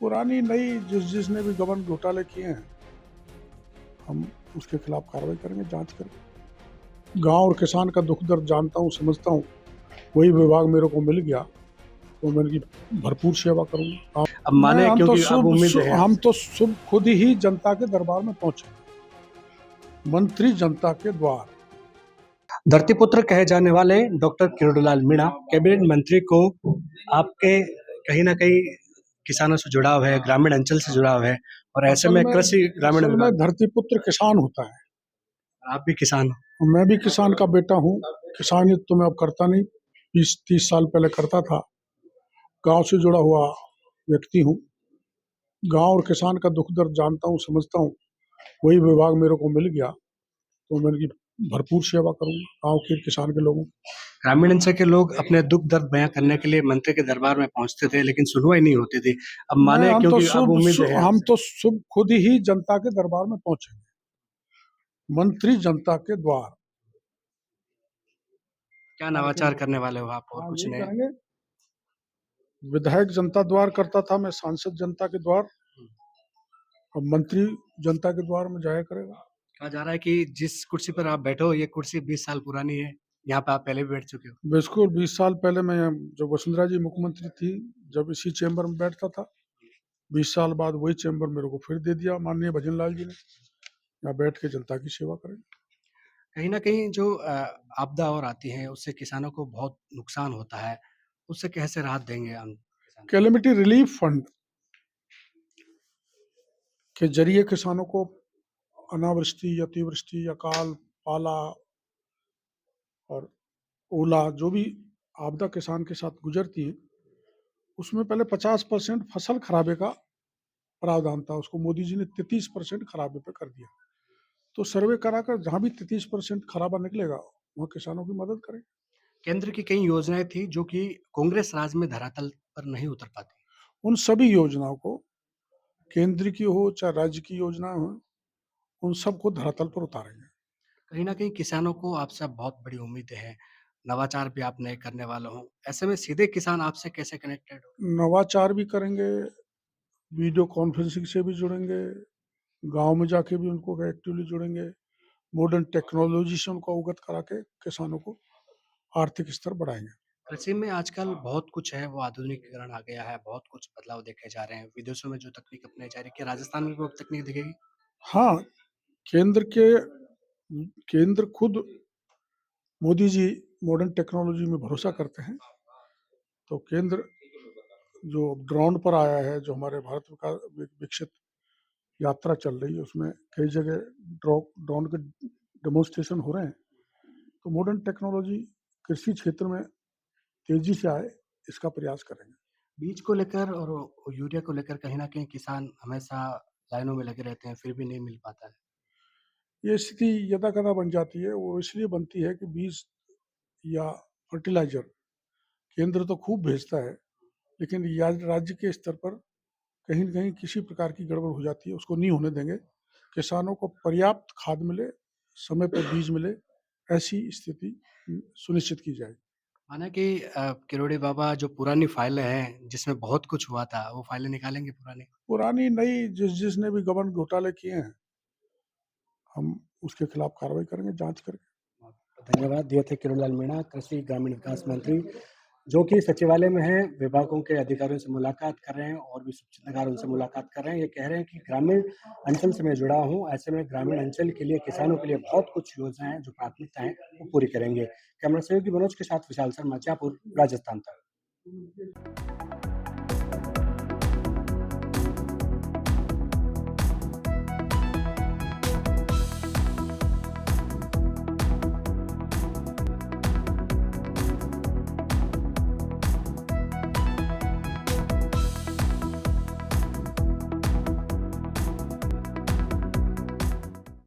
पुरानी नई जिसने भी गबन घोटाले किए हैं, हम उसके खिलाफ कार्रवाई करेंगे, जांच करेंगे। गांव और किसान का दुख दर्द जानता हूं, समझता हूं। वही विभाग मेरे को मिल गया तो मैं इनकी भरपूर सेवा करूंगा। अब माने क्योंकि अब उम्मीद है हम तो शुभ खुद ही जनता के दरबार में पहुंचे, मंत्री जनता के द्वार। धरतीपुत्र कहे जाने वाले डॉक्टर किरोड़ीलाल मीणा कैबिनेट मंत्री को आपके कहीं ना कहीं किसानों से जुड़ाव है, ग्रामीण अंचल से जुड़ाव है और ऐसे में कृषि ग्रामीण विभाग धरतीपुत्र किसान होता है। आप भी किसान हो। मैं भी किसान का बेटा हूँ। किसानियत तो मैं अब करता नहीं, 20-30 साल पहले करता था। गांव से जुड़ा हुआ व्यक्ति हूँ। गांव और किसान का दुख दर्द जानता हूँ, समझता हूँ। वही विभाग मेरे को मिल गया तो मैं इनकी भरपूर सेवा करूंगा, गांव के किसान के लोगों। ग्रामीण अंचल के लोग अपने दुख दर्द बयां करने के लिए मंत्री के दरबार में पहुंचते थे, लेकिन सुनवाई नहीं होती थी। अब माने क्योंकि अब उम्मीद है हम तो शुभ खुद ही जनता के दरबार में पहुंचेंगे, मंत्री जनता के द्वार। क्या नवाचार करने वाले हो आप और कुछ नहीं करेंगे? विधायक जनता द्वार करता था, मैं सांसद जनता के द्वार, अब मंत्री जनता के द्वार में जाया करेगा। कहा जा रहा है कि जिस कुर्सी पर आप बैठे हो ये कुर्सी 20 साल पुरानी है, यहाँ पे आप पहले भी बैठ चुके हो। बिल्कुल 20 साल पहले मैं, जब वसुंधरा जी मुख्यमंत्री थी, जब इसी चेम्बर में बैठता था। 20 साल बाद वही चेम्बर मेरे को फिर दे दिया माननीय भजन लाल जी ने। यहाँ बैठ के जनता की सेवा करें। कहीं न कहीं जो आपदा और आती है उससे किसानों को बहुत नुकसान होता है, उससे कैसे राहत देंगे हम किसान? कैलेमिटी रिलीफ फंड के जरिए किसानों को अनावृष्टि, अतिवृष्टि, अकाल, पाला और ओला जो भी आपदा किसान के साथ गुजरती है, उसमें पहले 50% फसल खराबे का प्रावधान था। उसको मोदी जी ने 33% खराबे पे कर दिया। तो सर्वे कराकर जहां भी 33% खराबा निकलेगा वहां किसानों की मदद करें। केंद्र की कई योजनाएँ थी जो कि कांग्रेस राज में धरातल पर नहीं उतर पाती। उन सभी योजनाओं को, केंद्र की हो चाहे राज्य की योजना हो, उन सबको धरातल पर उतारेंगे। कहीं न कहीं किसानों को आपसे बहुत बड़ी उम्मीदें हैं, नवाचार भी आप नए करने वाले हो, ऐसे में सीधे किसान आपसे कैसे कनेक्टेड हो? नवाचार भी करेंगे, वीडियो कॉन्फ्रेंसिंग से भी जुड़ेंगे, गांव में जाके भी उनको एक्टिवली जुड़ेंगे, मॉडर्न टेक्नोलॉजी से उनको अवगत करा के किसानों को आर्थिक स्तर बढ़ाएंगे। कृषि में आजकल बहुत कुछ है, वो आधुनिकीकरण आ गया है, बहुत कुछ बदलाव देखे जा रहे हैं, विदेशों में जो तकनीक अपनाई जा रही है, क्या राजस्थान में भी वो तकनीक दिखेगी? हाँ, केंद्र के केंद्र खुद मोदी जी मॉडर्न टेक्नोलॉजी में भरोसा करते हैं। तो केंद्र जो ड्रोन पर आया है, जो हमारे भारत का विकसित यात्रा चल रही है, उसमें कई जगह ड्रोन के डेमोन्स्ट्रेशन हो रहे हैं। तो मॉडर्न टेक्नोलॉजी कृषि क्षेत्र में तेजी से आए, इसका प्रयास करेंगे। बीज को लेकर और यूरिया को लेकर कहीं न कहीं किसान हमेशा लाइनों में लगे रहते हैं, फिर भी नहीं मिल पाता है। ये स्थिति यदा-कदा बन जाती है, वो इसलिए बनती है कि बीज या फर्टिलाइजर केंद्र तो खूब भेजता है, लेकिन राज्य के स्तर पर कहीं न कहीं किसी प्रकार की गड़बड़ हो जाती है, उसको नहीं होने देंगे। किसानों को पर्याप्त खाद मिले, समय पर बीज मिले, ऐसी स्थिति सुनिश्चित की जाए। माना कि किरोड़ी बाबा जो पुरानी फाइलें हैं, जिसमें बहुत कुछ हुआ था, वो फाइलें निकालेंगे पुरानी? पुरानी नई जिसने भी गबन घोटाले किए हैं, हम उसके खिलाफ कार्रवाई करेंगे, जांच करके। धन्यवाद दिए थे किरोड़ीलाल मीणा, कृषि ग्रामीण विकास मंत्री, जो कि सचिवालय में हैं, विभागों के अधिकारियों से मुलाकात कर रहे हैं और भी सूचनाकार उनसे मुलाकात कर रहे हैं। ये कह रहे हैं कि ग्रामीण अंचल से मैं जुड़ा हूँ, ऐसे में ग्रामीण अंचल के लिए, किसानों के लिए बहुत कुछ योजनाएँ हैं, जो प्राथमिकता है, वो पूरी करेंगे। कैमरा सहयोगी मनोज के साथ विशाल शर्मा, जयपुर, राजस्थान तक।